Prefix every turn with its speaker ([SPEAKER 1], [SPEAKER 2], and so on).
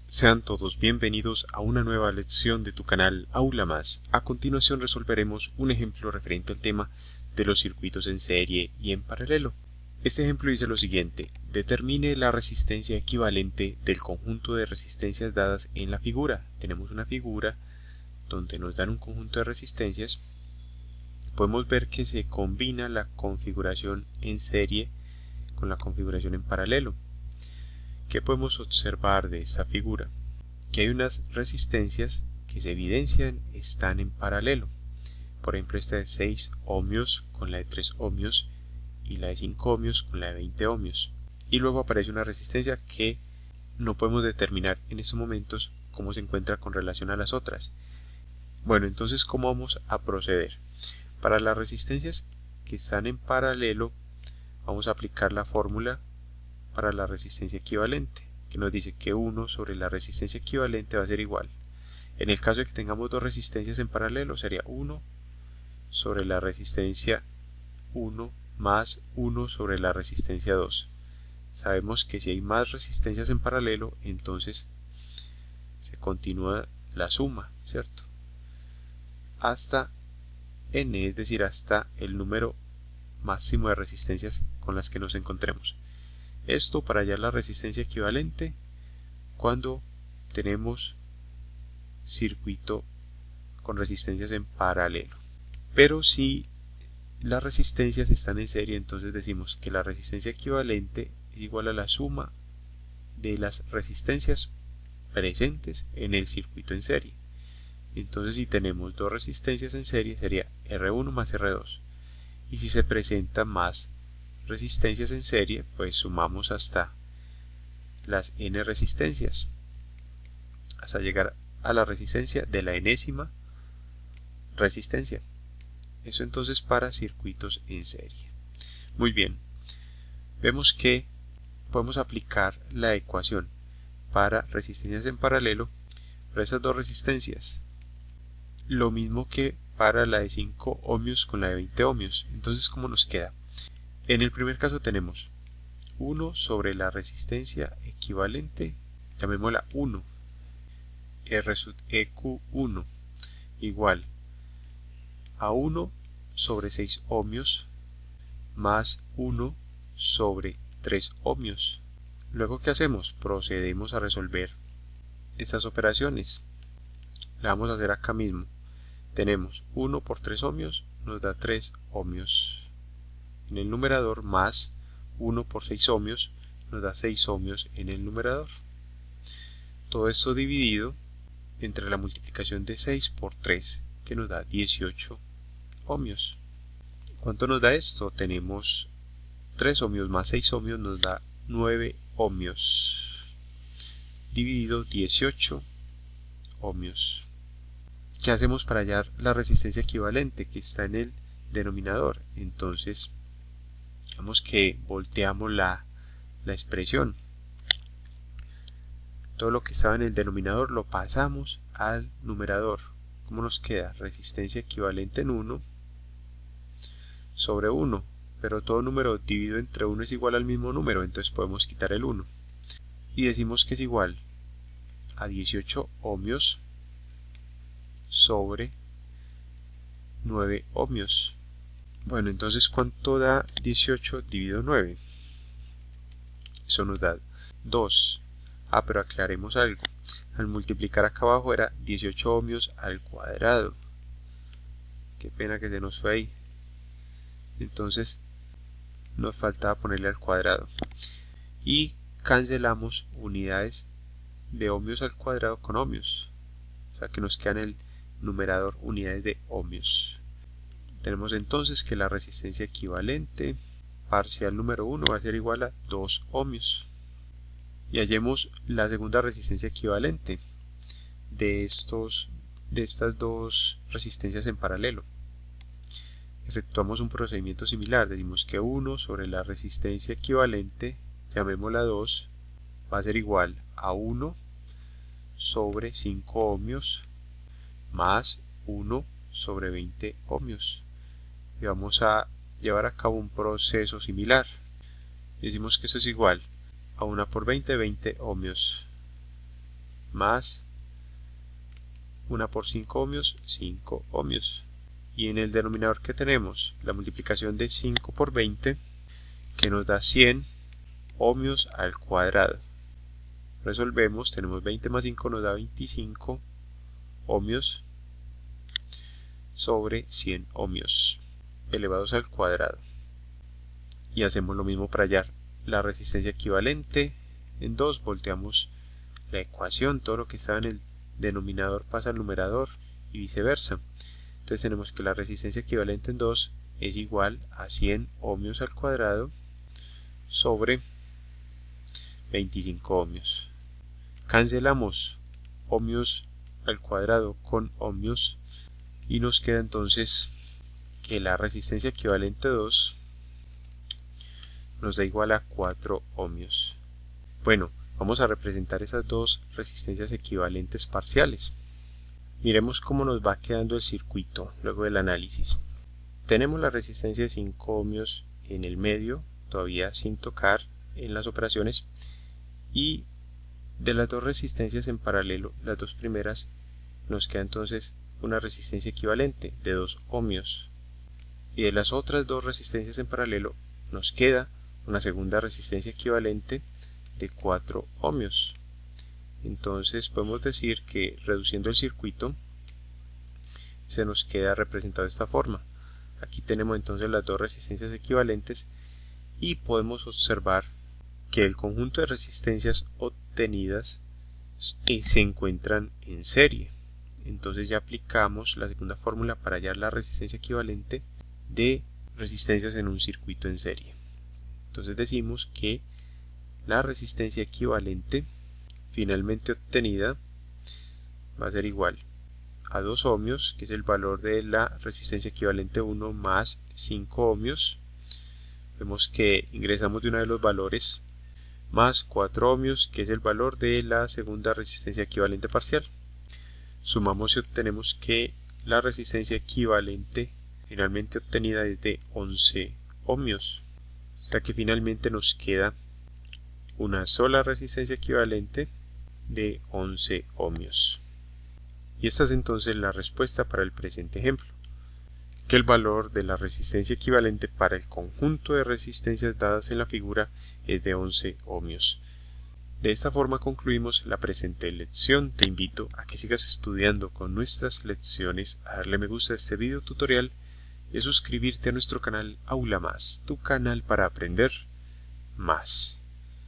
[SPEAKER 1] Sean todos bienvenidos a una nueva lección de tu canal Aula Más. A continuación resolveremos un ejemplo referente al tema de los circuitos en serie y en paralelo. Este ejemplo dice lo siguiente: determine la resistencia equivalente del conjunto de resistencias dadas en la figura. Tenemos una figura donde nos dan un conjunto de resistencias. Podemos ver que se combina la configuración en serie con la configuración en paralelo. ¿Qué podemos observar de esta figura? Que hay unas resistencias que se evidencian están en paralelo. Por ejemplo, esta de 6 ohmios con la de 3 ohmios y la de 5 ohmios con la de 20 ohmios. Y luego aparece una resistencia que no podemos determinar en estos momentos cómo se encuentra con relación a las otras. Bueno, entonces, ¿cómo vamos a proceder? Para las resistencias que están en paralelo, vamos a aplicar la fórmula para la resistencia equivalente, que nos dice que 1 sobre la resistencia equivalente va a ser igual. En el caso de que tengamos dos resistencias en paralelo, sería 1 sobre la resistencia 1 más 1 sobre la resistencia 2. Sabemos que si hay más resistencias en paralelo, entonces se continúa la suma, ¿cierto? Hasta n, es decir, hasta el número máximo de resistencias con las que nos encontremos. Esto para hallar la resistencia equivalente cuando tenemos circuito con resistencias en paralelo. Pero si las resistencias están en serie, entonces decimos que la resistencia equivalente es igual a la suma de las resistencias presentes en el circuito en serie. Entonces, si tenemos dos resistencias en serie, sería R1 más R2. Y si se presentan más resistencias en serie, pues sumamos hasta las n resistencias, hasta llegar a la resistencia de la enésima resistencia. Eso entonces para circuitos en serie. Muy bien, vemos que podemos aplicar la ecuación para resistencias en paralelo para esas dos resistencias, lo mismo que para la de 5 ohmios con la de 20 ohmios. Entonces, ¿cómo nos queda? En el primer caso tenemos 1 sobre la resistencia equivalente, llamémosla 1, R sub EQ1 igual a 1 sobre 6 ohmios más 1 sobre 3 ohmios. Luego, ¿qué hacemos? Procedemos a resolver estas operaciones. La vamos a hacer acá mismo. Tenemos 1 por 3 ohmios, nos da 3 ohmios en el numerador, más 1 por 6 ohmios, nos da 6 ohmios en el numerador. Todo esto dividido entre la multiplicación de 6 por 3, que nos da 18 ohmios. ¿Cuánto nos da esto? Tenemos 3 ohmios más 6 ohmios, nos da 9 ohmios, dividido 18 ohmios. ¿Qué hacemos para hallar la resistencia equivalente que está en el denominador? Entonces, digamos que volteamos la expresión. Todo lo que estaba en el denominador lo pasamos al numerador. ¿Cómo nos queda? Resistencia equivalente en 1 sobre 1. Pero todo número dividido entre 1 es igual al mismo número, entonces podemos quitar el 1. Y decimos que es igual a 18 ohmios sobre 9 ohmios. Bueno, entonces, ¿cuánto da 18 dividido 9? Eso nos da 2. Pero aclaremos algo. Al multiplicar acá abajo era 18 ohmios al cuadrado. Qué pena que se nos fue ahí. Entonces, nos faltaba ponerle al cuadrado. Y cancelamos unidades de ohmios al cuadrado con ohmios. O sea que nos queda en el numerador unidades de ohmios. Tenemos entonces que la resistencia equivalente parcial número 1 va a ser igual a 2 ohmios. Y hallemos la segunda resistencia equivalente de estas dos resistencias en paralelo. Efectuamos un procedimiento similar. Decimos que 1 sobre la resistencia equivalente, llamémosla 2, va a ser igual a 1 sobre 5 ohmios más 1 sobre 20 ohmios. Y vamos a llevar a cabo un proceso similar. Decimos que esto es igual a 1 por 20 ohmios. más 1 por 5 ohmios, 5 ohmios. Y en el denominador que tenemos la multiplicación de 5 por 20, que nos da 100 ohmios al cuadrado. Resolvemos, tenemos 20 más 5 nos da 25 ohmios sobre 100 ohmios elevados al cuadrado. Y hacemos lo mismo para hallar la resistencia equivalente. En 2 volteamos la ecuación, todo lo que está en el denominador pasa al numerador y viceversa. Entonces tenemos que la resistencia equivalente en 2 es igual a 100 ohmios al cuadrado sobre 25 ohmios. Cancelamos ohmios al cuadrado con ohmios y nos queda entonces que la resistencia equivalente 2 nos da igual a 4 ohmios. Bueno, vamos a representar esas dos resistencias equivalentes parciales. Miremos cómo nos va quedando el circuito luego del análisis. Tenemos la resistencia de 5 ohmios en el medio, todavía sin tocar en las operaciones, y de las dos resistencias en paralelo, las dos primeras, nos queda entonces una resistencia equivalente de 2 ohmios. Y de las otras dos resistencias en paralelo nos queda una segunda resistencia equivalente de 4 ohmios. Entonces podemos decir que reduciendo el circuito se nos queda representado de esta forma. Aquí tenemos entonces las dos resistencias equivalentes y podemos observar que el conjunto de resistencias obtenidas se encuentran en serie. Entonces ya aplicamos la segunda fórmula para hallar la resistencia equivalente de resistencias en un circuito en serie. Entonces decimos que la resistencia equivalente finalmente obtenida va a ser igual a 2 ohmios, que es el valor de la resistencia equivalente 1, más 5 ohmios. Vemos que ingresamos de uno de los valores, más 4 ohmios, que es el valor de la segunda resistencia equivalente parcial. Sumamos y obtenemos que la resistencia equivalente finalmente obtenida es de 11 ohmios, ya que finalmente nos queda una sola resistencia equivalente de 11 ohmios. Y esta es entonces la respuesta para el presente ejemplo, que el valor de la resistencia equivalente para el conjunto de resistencias dadas en la figura es de 11 ohmios. De esta forma concluimos la presente lección. Te invito a que sigas estudiando con nuestras lecciones, a darle me gusta a este video tutorial y a suscribirte a nuestro canal Aula Más, tu canal para aprender más.